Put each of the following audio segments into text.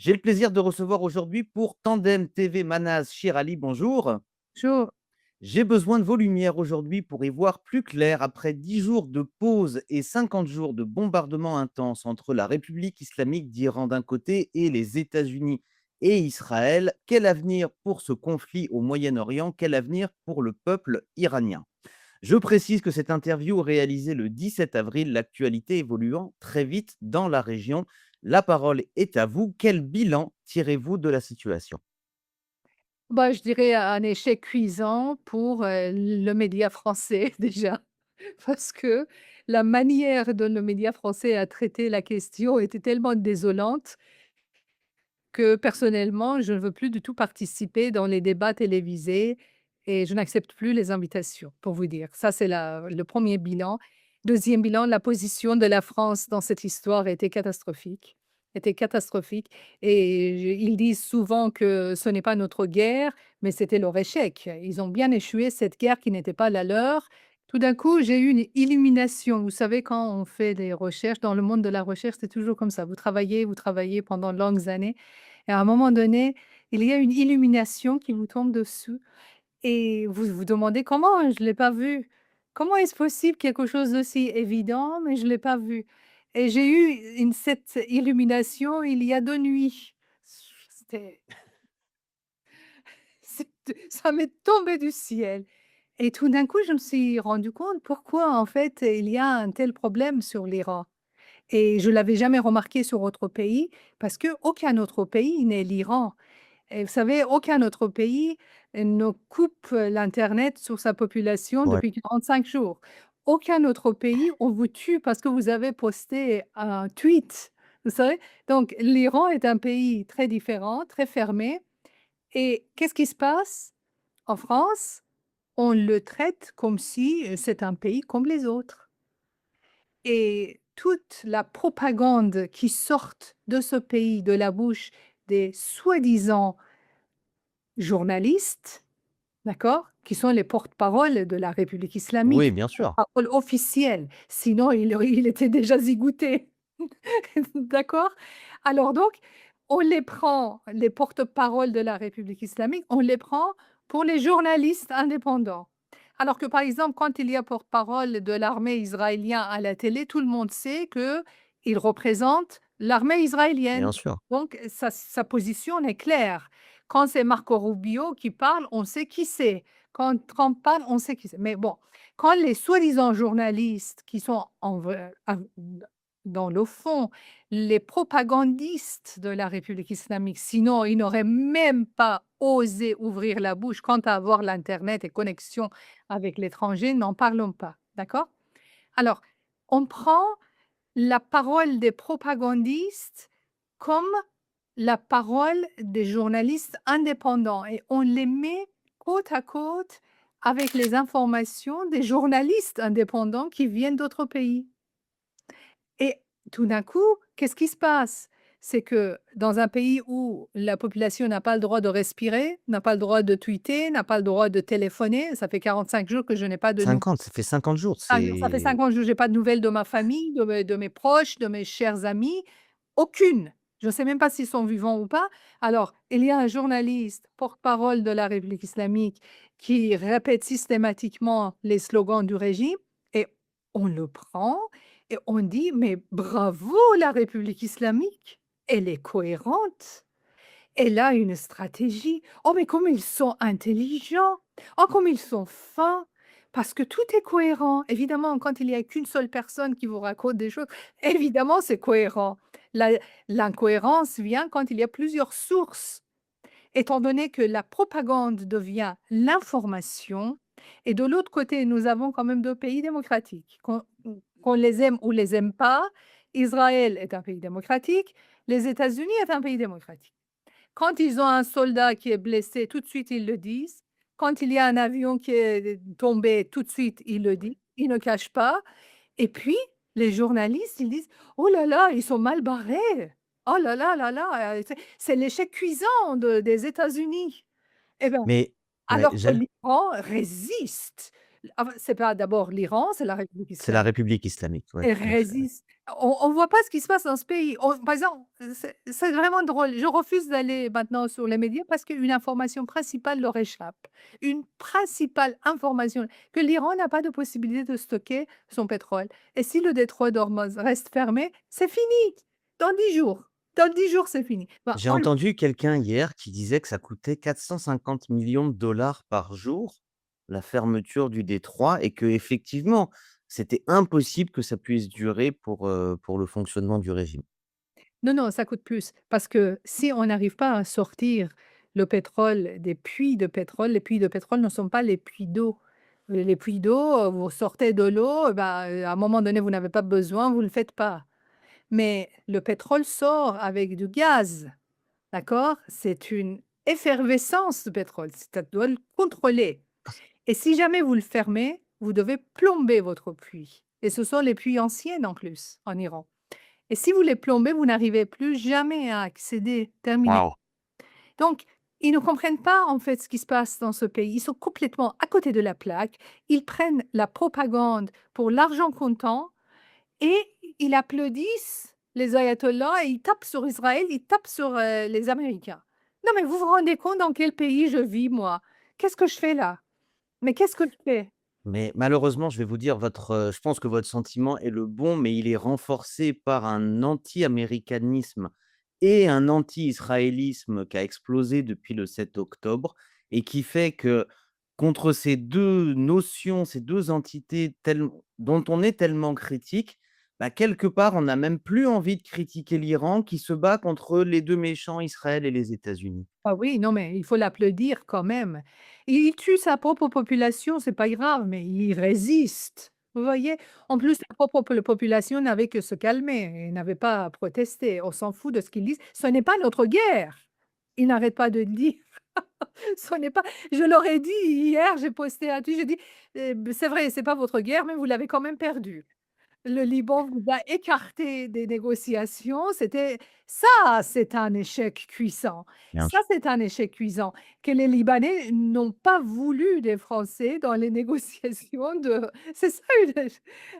J'ai le plaisir de recevoir aujourd'hui pour Tandem TV Manaz Shirali, bonjour. Jo J'ai besoin de vos lumières aujourd'hui pour y voir plus clair après 10 jours de pause et 50 jours de bombardements intenses entre la République islamique d'Iran d'un côté et les États-Unis et Israël. Quel avenir pour ce conflit au Moyen-Orient? Quel avenir pour le peuple iranien? Je précise que cette interview réalisée le 17 avril, l'actualité évoluant très vite dans la région. La parole est à vous. Quel bilan tirez-vous de la situation? Bah, je dirais un échec cuisant pour, le média français déjà, parce que la manière dont le média français a traité la question était tellement désolante que personnellement, je ne veux plus du tout participer dans les débats télévisés et je n'accepte plus les invitations, pour vous dire. Ça, c'est la le premier bilan. Deuxième bilan, la position de la France dans cette histoire était catastrophique et ils disent souvent que ce n'est pas notre guerre, mais c'était leur échec. Ils ont bien échoué cette guerre qui n'était pas la leur. Tout d'un coup, j'ai eu une illumination. Vous savez, quand on fait des recherches, dans le monde de la recherche, c'est toujours comme ça. Vous travaillez pendant de longues années et à un moment donné, il y a une illumination qui vous tombe dessus et vous vous demandez: «Comment je ne l'ai pas vu? Comment est-ce possible quelque chose d'aussi évident, mais je ne l'ai pas vu?» Et j'ai eu cette illumination il y a 2 nuits. C'était ça m'est tombé du ciel et tout d'un coup, je me suis rendu compte pourquoi, en fait, il y a un tel problème sur l'Iran et je l'avais jamais remarqué sur autre pays parce qu'aucun autre pays n'est l'Iran. Et vous savez, aucun autre pays ne coupe l'internet sur sa population Ouais. depuis 45 jours. Aucun autre pays, on vous tue parce que vous avez posté un tweet, vous savez? Donc l'Iran est un pays très différent, très fermé et qu'est-ce qui se passe? En France, on le traite comme si, c'est un pays comme les autres et toute la propagande qui sortent de ce pays de la bouche des soi-disant journalistes. D'accord? Qui sont les porte-parole de la République Oui, islamique, bien sûr. porte-parole officiel, sinon il était déjà zigouté. D'accord? Alors donc, on les prend, les porte-parole de la République islamique, on les prend pour les journalistes indépendants. Alors que, par exemple, quand il y a porte-parole de l'armée israélienne à la télé, tout le monde sait qu'il représente l'armée israélienne. Bien sûr. Donc sa position est claire. Quand c'est Marco Rubio qui parle, on sait qui c'est. Quand Trump parle, on sait qui c'est. Mais bon, quand les soi-disant journalistes qui sont en vrai dans le fond, les propagandistes de la République islamique, sinon ils n'auraient même pas osé ouvrir la bouche quant à avoir l'internet et connexion avec l'étranger, n'en parlons pas, d'accord? Alors, on prend la parole des propagandistes comme la parole des journalistes indépendants et on les met côte à côte avec les informations des journalistes indépendants qui viennent d'autres pays. Et tout d'un coup, qu'est-ce qui se passe? C'est que dans un pays où la population n'a pas le droit de respirer, n'a pas le droit de tweeter, n'a pas le droit de téléphoner, ça fait 45 jours que je n'ai pas de nou 50, ça fait 50 jours, ça fait c'est 50 jours, j'ai pas de nouvelles de ma famille, de mes proches, de mes chers amis, aucune. Je ne sais même pas s'ils sont vivants ou pas. Alors, il y a un journaliste, porte-parole de la République islamique, qui répète systématiquement les slogans du régime et on le prend et on dit: «Mais bravo la République islamique, elle est cohérente, elle a une stratégie. Oh mais comme ils sont intelligents! Oh comme ils sont fins!» Parce que tout est cohérent. Évidemment, quand il y a qu'une seule personne qui vous raconte des choses, évidemment, c'est cohérent. La l'incohérence vient quand il y a plusieurs sources, étant donné que la propagande devient l'information et de l'autre côté, nous avons quand même 2 pays démocratiques. Qu'on les aime ou les aime pas, Israël est un pays démocratique, les États-Unis est un pays démocratique. Quand ils ont un soldat qui est blessé, tout de suite, ils le disent. Quand il y a un avion qui est tombé, tout de suite, ils le disent. Ils ne cachent pas et puis les journalistes, ils disent: «Oh là là, ils sont mal barrés. Oh là là là là, c'est l'échec cuisant des États-Unis». Et ben, mais ouais, alors que l'Iran résiste. Ah bah, c'est pas d'abord l'Iran, c'est la République C'est la islamique. République islamique, ouais, Elle tout à fait. résiste. On voit pas ce qui se passe dans ce pays. On par exemple, c'est vraiment drôle. Je refuse d'aller maintenant sur les médias parce qu'une information principale leur échappe. Une principale information, que l'Iran n'a pas de possibilité de stocker son pétrole et si le détroit d'Ormuz reste fermé, c'est fini, dans 10 jours. Dans 10 jours, c'est fini. Bah, J'ai entendu quelqu'un hier qui disait que ça coûtait 450 millions de dollars par jour, la fermeture du détroit et qu'effectivement, c'était impossible que ça puisse durer pour le fonctionnement du régime. non, non, ça coûte plus parce que si on n'arrive pas à sortir le pétrole des puits de pétrole, les puits de pétrole ne sont pas les puits d'eau. Les puits d'eau, vous sortez de l'eau, bah, à un moment donné, vous n'avez pas besoin, vous ne le faites pas. Mais le pétrole sort avec du gaz, d'accord? C'est une effervescence de pétrole, ça doit le contrôler et si jamais vous le fermez, vous devez plomber votre puits et ce sont les puits anciennes en plus, en Iran. Et si vous les plombez, vous n'arrivez plus jamais à accéder, terminé. Waouh! Donc, ils ne comprennent pas en fait ce qui se passe dans ce pays. Ils sont complètement à côté de la plaque. Ils prennent la propagande pour l'argent comptant et ils applaudissent les ayatollahs et ils tapent sur Israël, ils tapent sur les Américains. Non, mais vous vous rendez compte dans quel pays je vis, moi? Qu'est-ce que je fais là? Mais qu'est-ce que je fais? Mais malheureusement, je vais vous dire, je pense que votre sentiment est le bon, mais il est renforcé par un anti-américanisme et un anti-israélisme qui a explosé depuis le 7 octobre et qui fait que contre ces 2 notions, ces 2 entités dont on est tellement critique, bah, quelque part, on n'a même plus envie de critiquer l'Iran qui se bat contre les 2 méchants, Israël et les États-Unis. Ah oui, non, mais il faut l'applaudir quand même. Il tue sa propre population, c'est pas grave, mais il résiste. Vous voyez? En plus, sa propre population n'avait que se calmer et n'avait pas à protester. On s'en fout de ce qu'ils disent. Ce n'est pas notre guerre. Il n'arrête pas de le dire. Ce n'est pas je leur ai dit hier, j'ai posté un tweet, j'ai dit: C'est vrai, c'est pas votre guerre, mais vous l'avez quand même perdue». Le Liban vous a écarté des négociations, c'est un échec cuisant. Bien Ça, sûr. c'est un échec cuisant que les Libanais n'ont pas voulu des Français dans les négociations de c'est ça une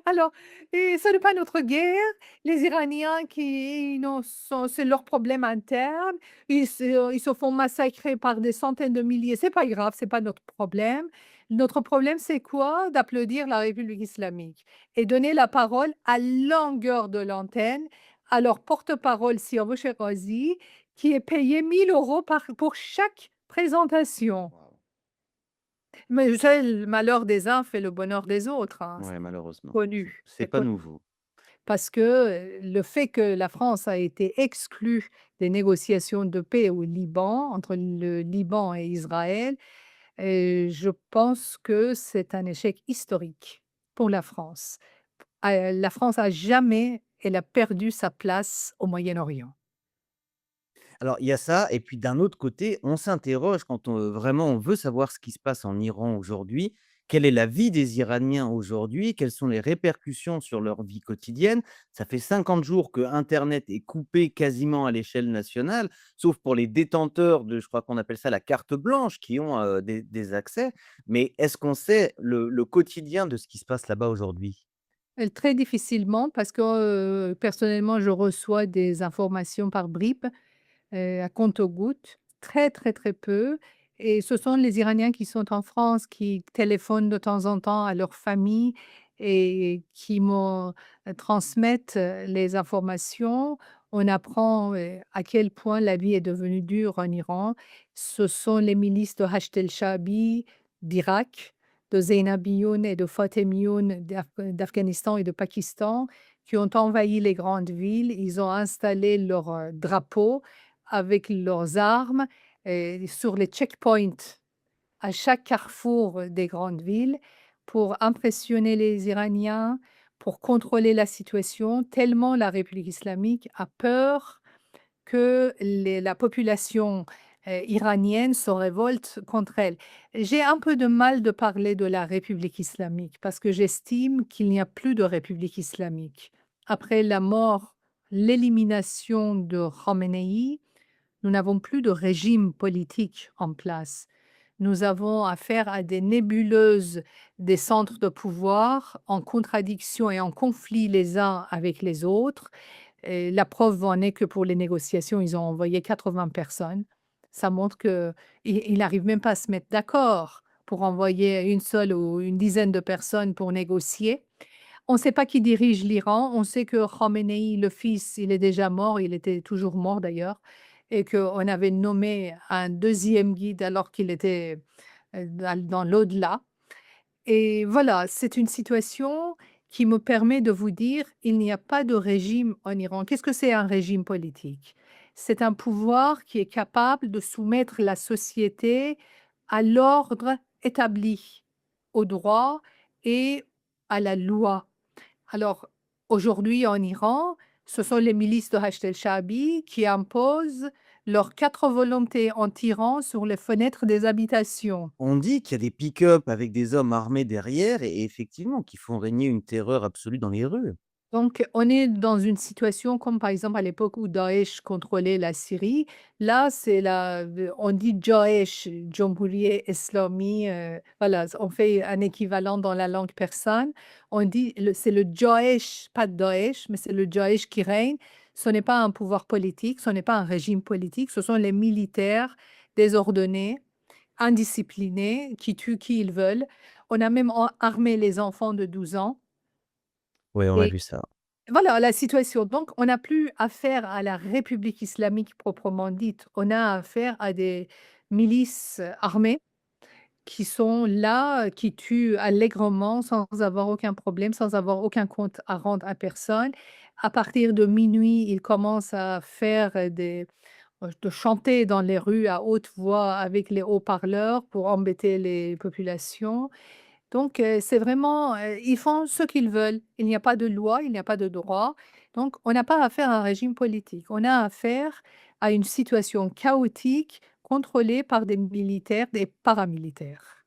alors et ce n'est pas notre guerre. Les Iraniens qui n'ont sont c'est leur problème interne. Ils se font massacrer par des centaines de milliers, c'est pas grave, c'est pas notre problème. Notre problème, c'est quoi? D'applaudir la République islamique et donner la parole à longueur de l'antenne à leur porte-parole Siav Shirazi, qui est payé 1 000 € pour chaque présentation. Waouh. Mais vous savez, le malheur des uns fait le bonheur des autres, hein, Ouais, malheureusement, c'est c'est pas connu. nouveau. Parce que, le fait que la France a été exclue des négociations de paix au Liban, entre le Liban et Israël, je pense que c'est un échec historique pour la France. La France a jamais elle a perdu sa place au Moyen-Orient. Alors, il y a ça et puis d'un autre côté, on s'interroge quand vraiment on veut savoir ce qui se passe en Iran aujourd'hui. Quelle est la vie des Iraniens aujourd'hui? Quelles sont les répercussions sur leur vie quotidienne? Ça fait 50 jours que internet est coupé quasiment à l'échelle nationale, sauf pour les détenteurs de je crois qu'on appelle ça la carte blanche qui ont, des accès. Mais est-ce qu'on sait le quotidien de ce qui se passe là-bas aujourd'hui? Très difficilement parce que, personnellement, je reçois des informations par bribes. À compte-gouttes, très, très, très peu et ce sont les Iraniens qui sont en France qui téléphonent de temps en temps à leur famille et qui transmettent, les informations. On apprend, à quel point la vie est devenue dure en Iran. Ce sont les milices de Hashd el-Shaabi d'Irak, de Zainabiyun et de Fatemiyun d'Afghanistan et de Pakistan qui ont envahi les grandes villes. Ils ont installé leurs, drapeaux avec leurs armes, sur les checkpoints à chaque carrefour des grandes villes pour impressionner les Iraniens, pour contrôler la situation, tellement la République islamique a peur que la population iranienne se révolte contre elle. J'ai un peu de mal de parler de la République islamique parce que j'estime qu'il n'y a plus de République islamique. Après la mort, l'élimination de Khomeini, nous n'avons plus de régime politique en place. Nous avons affaire à des nébuleuses, des centres de pouvoir en contradiction et en conflit les uns avec les autres. Et la preuve en est que pour les négociations, ils ont envoyé 80 personnes. Ça montre qu'ils n'arrivent même pas à se mettre d'accord pour envoyer une seule ou une dizaine de personnes pour négocier. On ne sait pas qui dirige l'Iran. On sait que Khomeini, le fils, il est déjà mort. Il était toujours mort d'ailleurs, et qu'on avait nommé un deuxième guide alors qu'il était dans l'au-delà. Et voilà, c'est une situation qui me permet de vous dire, il n'y a pas de régime en Iran. Qu'est-ce que c'est un régime politique? C'est un pouvoir qui est capable de soumettre la société à l'ordre établi, au droit et à la loi. Alors, aujourd'hui en Iran, ce sont les milices de Hashd el-Shaabi qui imposent leurs 4 volontés en tirant sur les fenêtres des habitations. On dit qu'il y a des pick-up avec des hommes armés derrière et effectivement qui font régner une terreur absolue dans les rues. Donc, on est dans une situation comme par exemple à l'époque où Daesh contrôlait la Syrie. Là, on dit Daesh, Jamhouriye Islami, voilà, on fait un équivalent dans la langue persane. On dit, c'est le Daesh, pas Daesh, mais c'est le Daesh qui règne. Ce n'est pas un pouvoir politique, ce n'est pas un régime politique, ce sont les militaires désordonnés, indisciplinés, qui tuent qui ils veulent. On a même armé les enfants de 12 ans. Ouais, on a vu ça. Voilà la situation. Donc, on n'a plus affaire à la République islamique proprement dite. On a affaire à des milices armées qui sont là, qui tuent allègrement sans avoir aucun problème, sans avoir aucun compte à rendre à personne. À partir de minuit, ils commencent à faire de chanter dans les rues à haute voix avec les haut-parleurs pour embêter les populations. Donc, c'est vraiment, ils font ce qu'ils veulent. Il n'y a pas de loi, il n'y a pas de droit. Donc, on n'a pas affaire à un régime politique. On a affaire à une situation chaotique contrôlée par des militaires, des paramilitaires.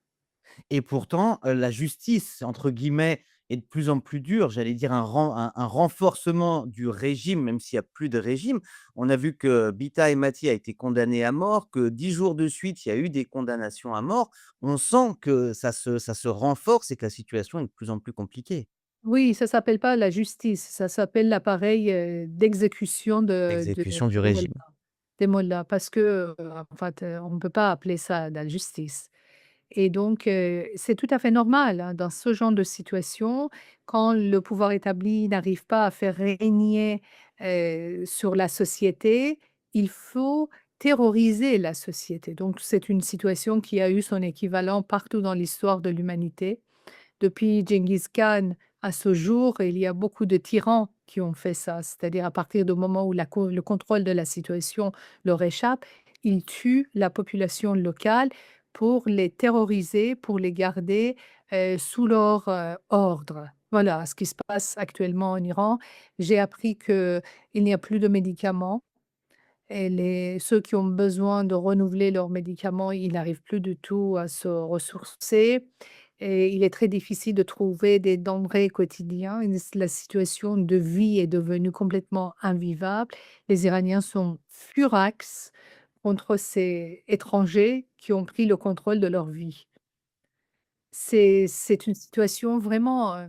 Et pourtant, la «justice» entre guillemets est de plus en plus dure. J'allais dire un renforcement du régime, même s'il y a plus de régime. On a vu que Bita Emati a été condamné à mort, que 10 jours de suite, il y a eu des condamnations à mort. On sent que ça se renforce et que la situation est de plus en plus compliquée. Oui, ça s'appelle pas la justice, ça s'appelle l'appareil, d'exécution L'exécution du des mollahs régime. des mollahs parce que, en fait, on ne peut pas appeler ça de la justice. Et donc, c'est tout à fait normal, hein, dans ce genre de situation, quand le pouvoir établi n'arrive pas à faire régner, sur la société, il faut terroriser la société. Donc c'est une situation qui a eu son équivalent partout dans l'histoire de l'humanité. Depuis Gengis Khan à ce jour, il y a beaucoup de tyrans qui ont fait ça. C'est-à-dire à partir du moment où le contrôle de la situation leur échappe, ils tuent la population locale pour les terroriser, pour les garder sous leur ordre. Voilà ce qui se passe actuellement en Iran. J'ai appris qu'il n'y a plus de médicaments et ceux qui ont besoin de renouveler leurs médicaments, ils n'arrivent plus du tout à se ressourcer et il est très difficile de trouver des denrées quotidiens. La situation de vie est devenue complètement invivable. Les Iraniens sont furax contre ces étrangers qui ont pris le contrôle de leur vie. C'est une situation vraiment,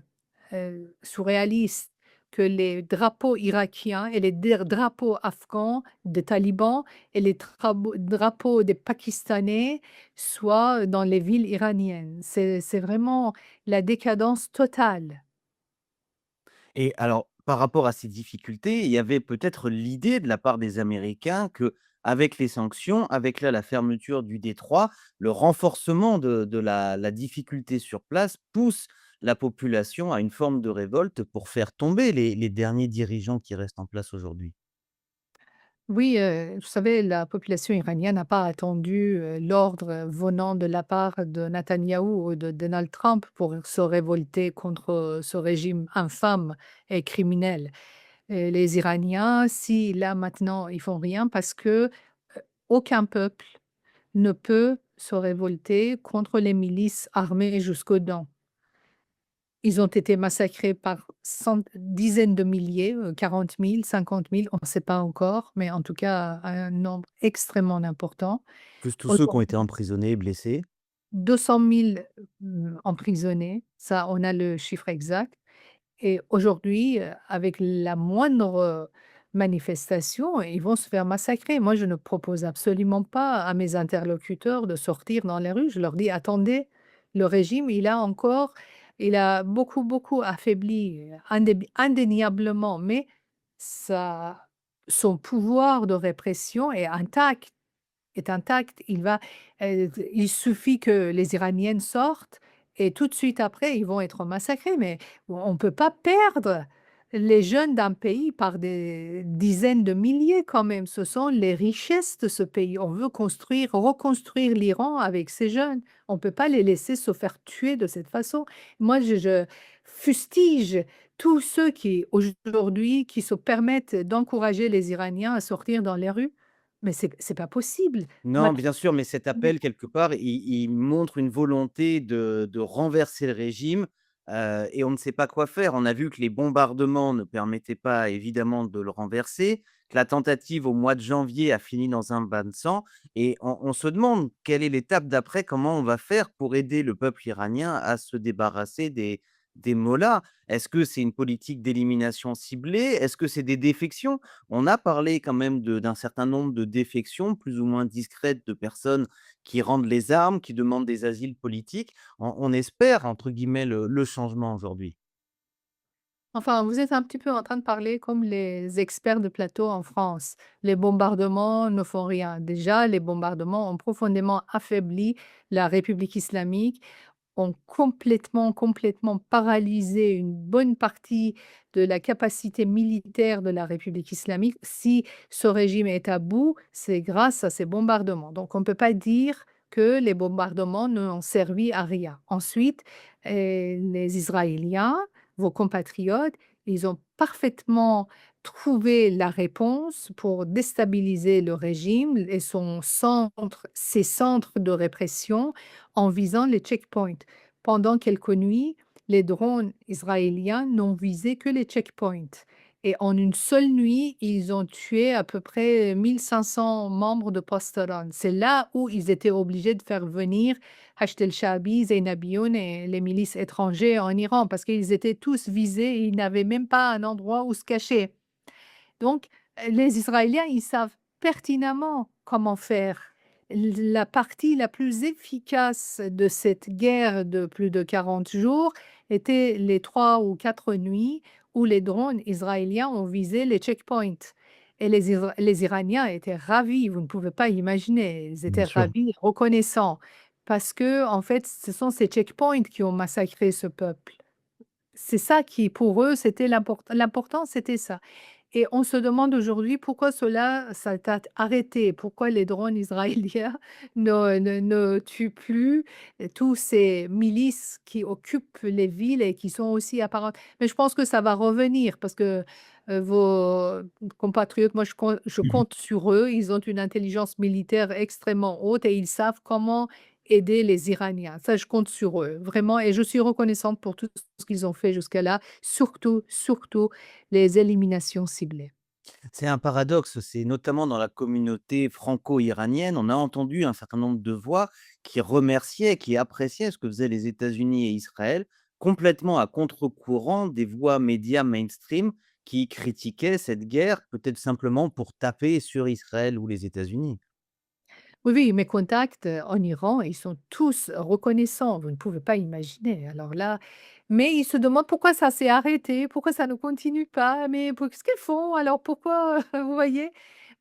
surréaliste que les drapeaux irakiens et les drapeaux afghans des talibans et les drapeaux des Pakistanais soient dans les villes iraniennes. C'est vraiment la décadence totale. Et alors, par rapport à ces difficultés, il y avait peut-être l'idée de la part des Américains que, avec les sanctions, avec là la fermeture du détroit, le renforcement de la difficulté sur place pousse la population à une forme de révolte pour faire tomber les derniers dirigeants qui restent en place aujourd'hui. Oui, vous savez, la population iranienne n'a pas attendu, l'ordre venant de la part de Netanyahou ou de Donald Trump pour se révolter contre, ce régime infâme et criminel. Et les Iraniens, si là maintenant ils font rien parce que, aucun peuple ne peut se révolter contre les milices armées jusqu'aux dents. Ils ont été massacrés par dizaines de milliers, 40 000, 50 000, on ne sait pas encore, mais en tout cas un nombre extrêmement important. Plus tous ceux qui ont été Aujourd'hui, emprisonnés, blessés. 200 000 emprisonnés, ça on a le chiffre exact. Et aujourd'hui, avec la moindre, manifestation, ils vont se faire massacrer. Moi, je ne propose absolument pas à mes interlocuteurs de sortir dans les rues. Je leur dis: «Attendez, le régime, il a beaucoup, beaucoup affaibli, indéniablement, mais sa son pouvoir de répression est intact. Il suffit que les Iraniennes sortent et tout de suite après, ils vont être massacrés. Mais on ne peut pas perdre les jeunes d'un pays par des dizaines de milliers quand même. Ce sont les richesses de ce pays. On veut reconstruire l'Iran avec ces jeunes. On ne peut pas les laisser se faire tuer de cette façon. Moi, je fustige tous ceux qui aujourd'hui qui se permettent d'encourager les Iraniens à sortir dans les rues. Mais c'est pas possible. Non, Macron bien sûr, mais cet appel quelque part, il montre une volonté de renverser le régime, et on ne sait pas quoi faire. On a vu que les bombardements ne permettaient pas évidemment de le renverser, que la tentative au mois de janvier a fini dans un bain de sang et on se demande quelle est l'étape d'après, comment on va faire pour aider le peuple iranien à se débarrasser des mollahs? Est-ce que c'est une politique d'élimination ciblée? Est-ce que c'est des défections? On a parlé quand même d'un certain nombre de défections plus ou moins discrètes de personnes qui rendent les armes, qui demandent des asiles politiques. On espère entre guillemets «le changement» aujourd'hui. Enfin, vous êtes un petit peu en train de parler comme les experts de plateau en France. Les bombardements ne font rien. Déjà, les bombardements ont profondément affaibli la République islamique, ont complètement paralysé une bonne partie de la capacité militaire de la République islamique. Si ce régime est à bout, c'est grâce à ces bombardements. Donc, on ne peut pas dire que les bombardements n'ont servi à rien. Ensuite, les Israéliens, vos compatriotes, ils ont parfaitement trouvé la réponse pour déstabiliser le régime et ses centres de répression en visant les checkpoints. Pendant quelques nuits, les drones israéliens n'ont visé que les checkpoints. Et en une seule nuit, ils ont tué à peu près 1500 membres de Postaran. C'est là où ils étaient obligés de faire venir Hachd el-Shaabi, Zainabioun et les milices étrangères en Iran parce qu'ils étaient tous visés et ils n'avaient même pas un endroit où se cacher. Donc, les Israéliens, ils savent pertinemment comment faire. La partie la plus efficace de cette guerre de plus de 40 jours était les 3 ou 4 nuits où les drones israéliens ont visé les checkpoints. Et les Iraniens étaient ravis, vous ne pouvez pas imaginer, ils Bien étaient sûr. ravis, reconnaissants, parce que en fait, ce sont ces checkpoints qui ont massacré ce peuple. C'est ça qui, pour eux, c'était l'important, c'était ça. Et on se demande aujourd'hui pourquoi cela s'est arrêté, pourquoi les drones israéliens ne tuent plus tous ces milices qui occupent les villes et qui sont aussi apparentes. Mais je pense que ça va revenir parce que vos compatriotes, moi je compte sur eux, ils ont une intelligence militaire extrêmement haute et ils savent comment aider les Iraniens. Ça, je compte sur eux, vraiment, et je suis reconnaissante pour tout ce qu'ils ont fait jusqu'à là, surtout les éliminations ciblées. C'est un paradoxe, c'est notamment dans la communauté franco-iranienne, on a entendu un certain nombre de voix qui remerciaient, qui appréciaient ce que faisaient les États-Unis et Israël, complètement à contre-courant des voix médias mainstream qui critiquaient cette guerre, peut-être simplement pour taper sur Israël ou les États-Unis. Oui, oui, mes contacts, en Iran, ils sont tous reconnaissants, vous ne pouvez pas imaginer. Alors là, mais ils se demandent pourquoi ça s'est arrêté, pourquoi ça ne continue pas, mais qu'est-ce qu'elles font alors? Pourquoi? Vous voyez?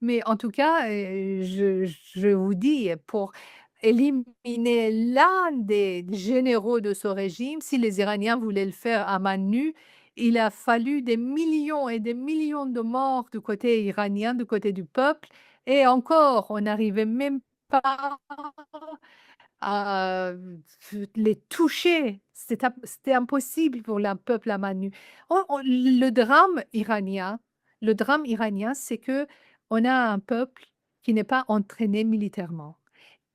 Mais en tout cas, je vous dis, pour éliminer l'un des généraux de ce régime, si les Iraniens voulaient le faire à main nue, il a fallu des millions et des millions de morts du côté iranien, du côté du peuple, et encore, on n'arrivait même pas à les toucher. C'était impossible pour le peuple à main nue. Le drame iranien, c'est que on a un peuple qui n'est pas entraîné militairement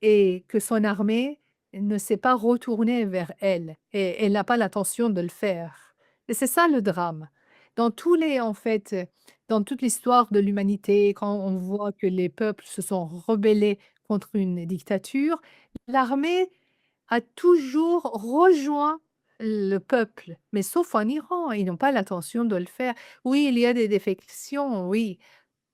et que son armée ne s'est pas retournée vers elle et elle n'a pas l'intention de le faire. Et c'est ça le drame. Dans tous les en fait, dans toute l'histoire de l'humanité, quand on voit que les peuples se sont rebellés contre une dictature, l'armée a toujours rejoint le peuple, mais sauf en Iran, ils n'ont pas l'intention de le faire. Oui, il y a des défections, oui.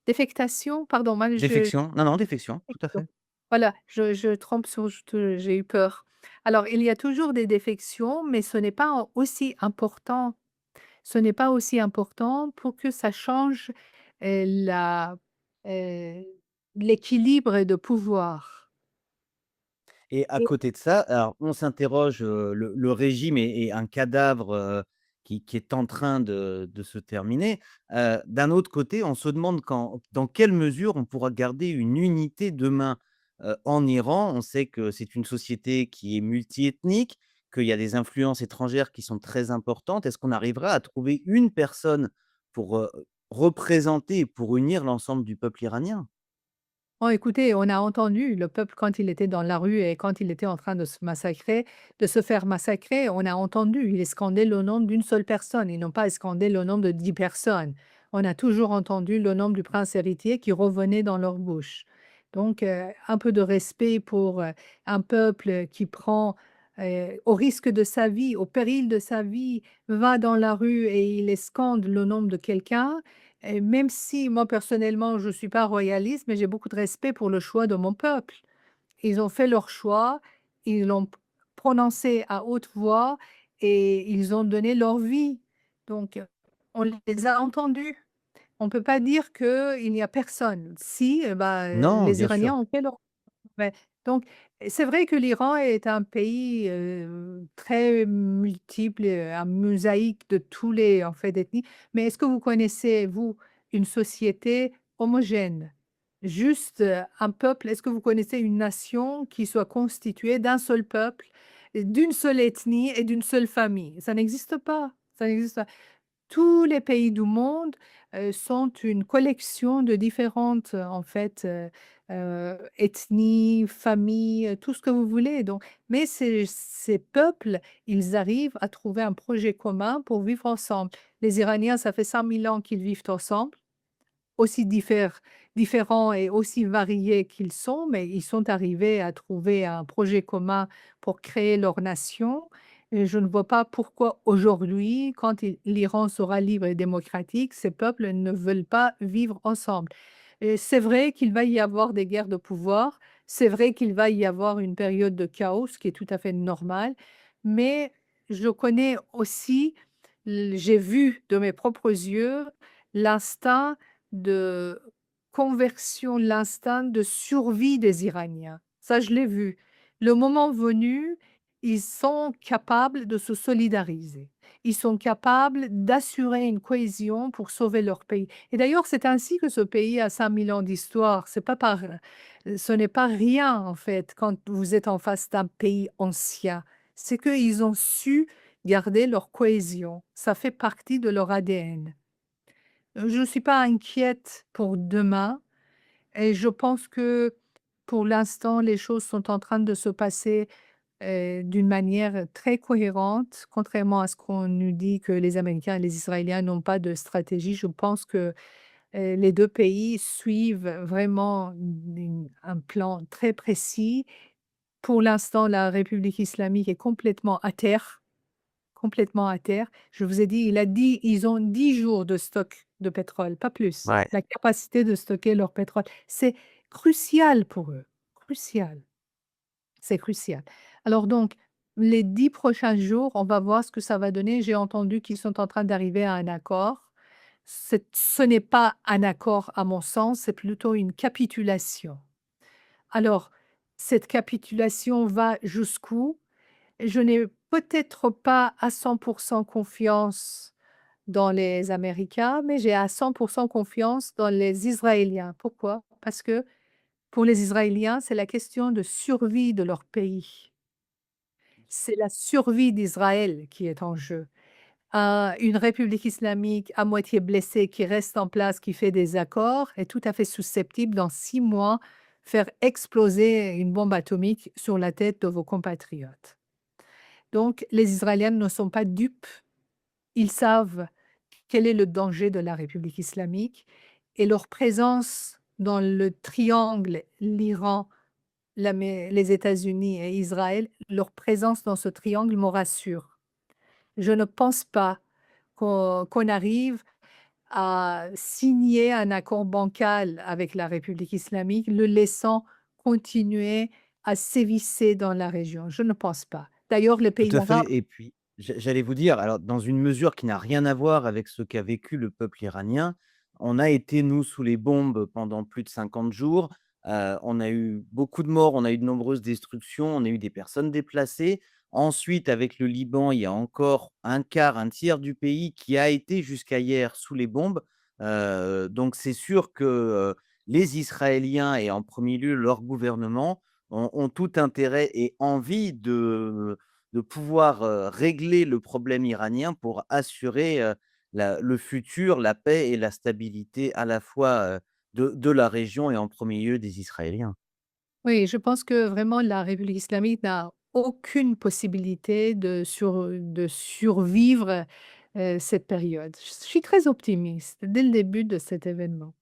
Défectation, pardon, moi je Défection? Non, non, défection, tout à défection. fait. Voilà, je trompe sur je te j'ai eu peur. Alors, il y a toujours des défections, mais ce n'est pas en aussi important. Ce n'est pas aussi important pour que ça change, la heu, l'équilibre de pouvoir Et à et côté de ça, alors on s'interroge, le régime est un cadavre, qui est en train de se terminer. D'un autre côté, on se demande dans quelle mesure on pourra garder une unité demain. En Iran, on sait que c'est une société qui est multiethnique, qu'il y a des influences étrangères qui sont très importantes. Est-ce qu'on arrivera à trouver une personne pour, représenter et pour unir l'ensemble du peuple iranien? oh, écoutez, on a entendu le peuple quand il était dans la rue et quand il était en train de se faire massacrer, on a entendu, ils scandaient le nom d'une seule personne, ils n'ont pas scandé le nom de 10 personnes. On a toujours entendu le nom du prince héritier qui revenait dans leur bouche. Donc, un peu de respect pour, un peuple qui prend, au risque de sa vie, au péril de sa vie, va dans la rue et il scande le nom de quelqu'un, et même si moi personnellement je ne suis pas royaliste, mais j'ai beaucoup de respect pour le choix de mon peuple. Ils ont fait leur choix, ils l'ont prononcé à haute voix et ils ont donné leur vie. Donc, on les a entendus. On ne peut pas dire qu'il n'y a personne. Si, bah, Non, les bien Iraniens sûr. ont fait leur ouais, donc c'est vrai que l'Iran est un pays, très multiple, un mosaïque de tous les, en fait, ethnies. Mais est-ce que vous connaissez, vous, une société homogène? Juste, un peuple, est-ce que vous connaissez une nation qui soit constituée d'un seul peuple, d'une seule ethnie et d'une seule famille? Ça n'existe pas, ça n'existe pas. Tous les pays du monde, sont une collection de différentes, en fait, ethnies, familles, tout ce que vous voulez donc mais ces peuples, ils arrivent à trouver un projet commun pour vivre ensemble. Les Iraniens, ça fait 5 000 ans qu'ils vivent ensemble, aussi différents et aussi variés qu'ils sont, mais ils sont arrivés à trouver un projet commun pour créer leur nation et je ne vois pas pourquoi aujourd'hui, quand l'Iran sera libre et démocratique, ces peuples ne veulent pas vivre ensemble. Et c'est vrai qu'il va y avoir des guerres de pouvoir, c'est vrai qu'il va y avoir une période de chaos, ce qui est tout à fait normal, mais je connais aussi, j'ai vu de mes propres yeux l'instinct de conversion, l'instinct de survie des Iraniens. Ça, je l'ai vu. Le moment venu, ils sont capables de se solidariser. Ils sont capables d'assurer une cohésion pour sauver leur pays. Et d'ailleurs, c'est ainsi que ce pays a 5 000 ans d'histoire. C'est pas par, ce n'est pas rien, en fait, quand vous êtes en face d'un pays ancien. C'est qu'ils ont su garder leur cohésion. Ça fait partie de leur ADN. Je ne suis pas inquiète pour demain et je pense que pour l'instant, les choses sont en train de se passer, d'une manière très cohérente. Contrairement à ce qu'on nous dit que les Américains et les Israéliens n'ont pas de stratégie, je pense que, les 2 pays suivent vraiment un plan très précis. Pour l'instant, la République islamique est complètement à terre. Complètement à terre. Je vous ai dit, ils ont 10 jours de stock de pétrole, pas plus. Ouais. La capacité de stocker leur pétrole. C'est crucial pour eux, crucial, c'est crucial. Alors donc, les 10 prochains jours, on va voir ce que ça va donner. J'ai entendu qu'ils sont en train d'arriver à un accord. Ce n'est pas un accord à mon sens, c'est plutôt une capitulation. Alors, cette capitulation va jusqu'où? Je n'ai peut-être pas à 100 confiance dans les Américains, mais j'ai à 100 confiance dans les Israéliens. Pourquoi? Parce que pour les Israéliens, c'est la question de survie de leur pays. C'est la survie d'Israël qui est en jeu. Une république islamique à moitié blessée qui reste en place, qui fait des accords, est tout à fait susceptible dans 6 mois faire exploser une bombe atomique sur la tête de vos compatriotes. Donc les Israéliens ne sont pas dupes, ils savent quel est le danger de la République islamique et leur présence dans le triangle, l'Iran, les États-Unis et Israël, leur présence dans ce triangle me rassure. Je ne pense pas qu'on arrive à signer un accord bancal avec la République islamique, le laissant continuer à sévisser dans la région. Je ne pense pas. D'ailleurs, les Tout pays à arabes. fait et puis j'allais vous dire, alors dans une mesure qui n'a rien à voir avec ce qu'a vécu le peuple iranien, on a été nous sous les bombes pendant plus de 50 jours, on a eu beaucoup de morts, on a eu de nombreuses destructions, on a eu des personnes déplacées. Ensuite, avec le Liban, il y a encore un quart, un tiers du pays qui a été jusqu'à hier sous les bombes, donc c'est sûr que, les Israéliens et en premier lieu leur gouvernement ont tout intérêt et envie de pouvoir, régler le problème iranien pour assurer, le futur, la paix et la stabilité à la fois, de la région et en premier lieu des Israéliens. Oui, je pense que vraiment la République islamique n'a aucune possibilité de survivre, cette période. Je suis très optimiste dès le début de cet événement.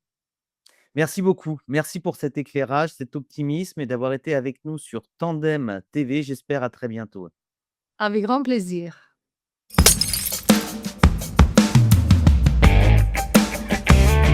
Merci beaucoup. Merci pour cet éclairage, cet optimisme et d'avoir été avec nous sur Tandem TV. J'espère à très bientôt. Avec grand plaisir.